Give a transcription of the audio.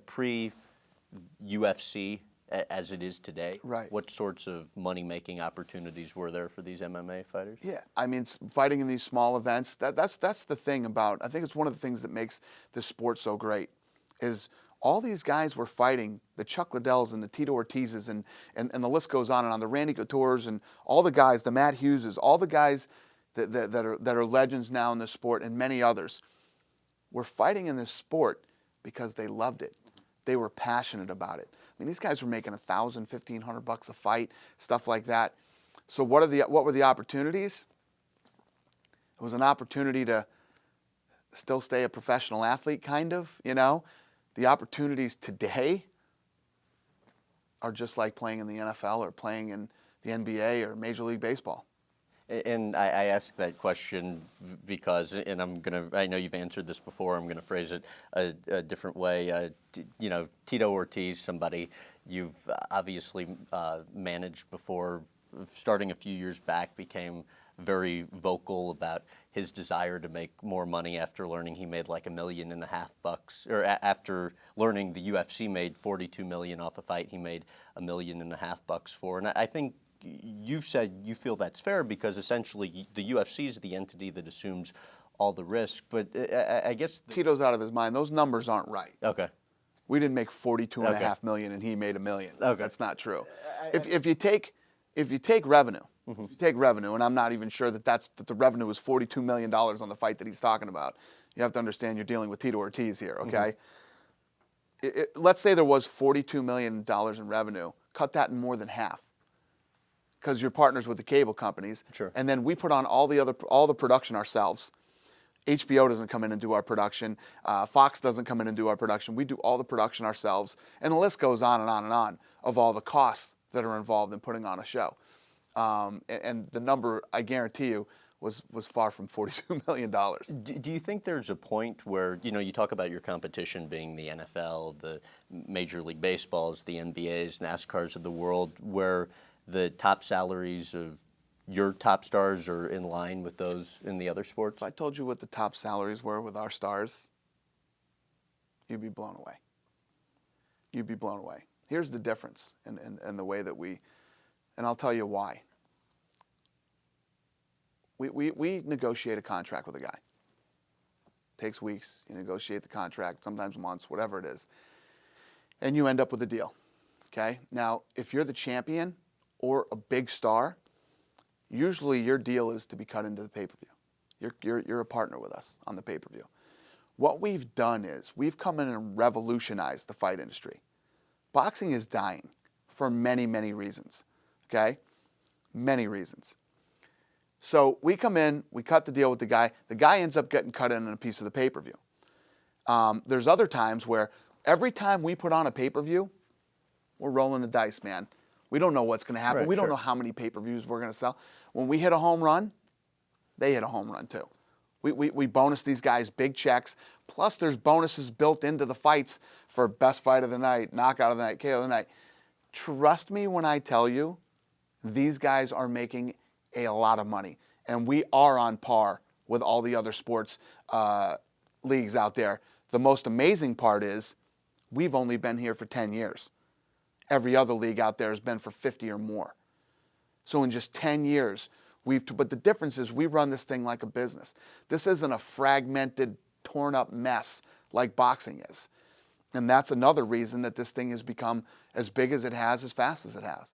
pre-UFC as it is today, right. what sorts of money-making opportunities were there for these MMA fighters? Yeah, I mean, fighting in these small events, that's the thing about, I think it's one of the things that makes this sport so great, is all these guys were fighting, the Chuck Liddells and the Tito Ortizes, and the list goes on and on, the Randy Couture's and all the guys, the Matt Hugheses, all the guys that are legends now in this sport, and many others, were fighting in this sport because they loved it. They were passionate about it. I mean, these guys were making $1,000, $1,500 a fight, stuff like that. So what were the opportunities? It was an opportunity to still stay a professional athlete, kind of, you know. The opportunities today are just like playing in the NFL or playing in the NBA or Major League Baseball. And I ask that question because, and I know you've answered this before, I'm going to phrase it a different way. You know, Tito Ortiz, somebody you've obviously managed before, starting a few years back, became very vocal about his desire to make more money after learning he made like $1.5 million, or after learning the UFC made $42 million off a fight he made $1.5 million for. And I think you've said you feel that's fair because essentially the UFC is the entity that assumes all the risk. But I guess Tito's out of his mind. Those numbers aren't right. Okay. We didn't make $42.5 million and he made $1 million. Okay. That's not true. If you take revenue, if you take revenue, and I'm not even sure that the revenue was $42 million on the fight that he's talking about. You have to understand you're dealing with Tito Ortiz here, okay? Let's say there was $42 million in revenue. Cut that in more than half, because you're partners with the cable companies. Sure. And then we put on all the production ourselves. HBO doesn't come in and do our production. Fox doesn't come in and do our production. We do all the production ourselves. And the list goes on and on and on of all the costs that are involved in putting on a show. And the number, I guarantee you, was far from $42 million. Do you think there's a point where, you know, you talk about your competition being the NFL, the Major League Baseballs, the NBAs, NASCARs of the world, where the top salaries of your top stars are in line with those in the other sports? If I told you what the top salaries were with our stars, you'd be blown away. You'd be blown away. Here's the difference in the way that and I'll tell you why. We negotiate a contract with a guy. Takes weeks. You negotiate the contract, sometimes months, whatever it is. And you end up with a deal. Okay? Now, if you're the champion or a big star, usually your deal is to be cut into the pay-per-view. You're a partner with us on the pay-per-view. What we've done is we've come in and revolutionized the fight industry. Boxing is dying for many, many reasons. Okay? Many reasons. So we come in, we cut the deal with the guy. The guy ends up getting cut in a piece of the pay-per-view. There's other times where every time we put on a pay-per-view, we're rolling the dice, man. We don't know what's going to happen. Right, we don't sure. know how many pay-per-views we're going to sell. When we hit a home run, they hit a home run too. We bonus these guys big checks. Plus, there's bonuses built into the fights for best fight of the night, knockout of the night, KO of the night. Trust me when I tell you, these guys are making a lot of money. And we are on par with all the other sports leagues out there. The most amazing part is we've only been here for 10 years. Every other league out there has been for 50 or more. So in just 10 years, but the difference is we run this thing like a business. This isn't a fragmented, torn up mess like boxing is. And that's another reason that this thing has become as big as it has, as fast as it has.